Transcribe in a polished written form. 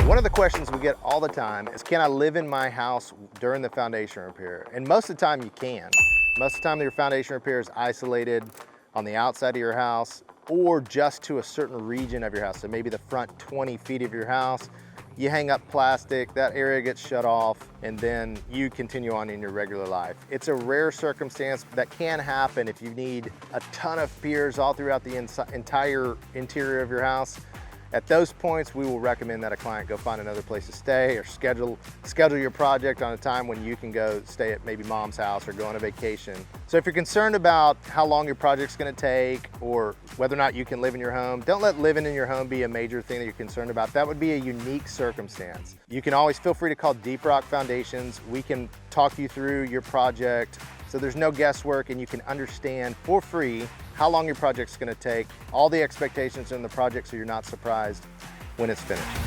One of the questions we get all the time is, can I live in my house during the foundation repair? And most of the time you can. Most of the time your foundation repair is isolated on the outside of your house or just to a certain region of your house. So maybe the front 20 feet of your house, you hang up plastic, that area gets shut off, and then you continue on in your regular life. It's a rare circumstance that can happen if you need a ton of piers all throughout the entire interior of your house. At those points, we will recommend that a client go find another place to stay or schedule your project on a time when you can go stay at maybe mom's house or go on a vacation. So if you're concerned about how long your project's gonna take or whether or not you can live in your home, don't let living in your home be a major thing that you're concerned about. That would be a unique circumstance. You can always feel free to call Deep Rock Foundations. We can talk you through your project so there's no guesswork and you can understand for free how long your project's gonna take, all the expectations in the project so you're not surprised when it's finished.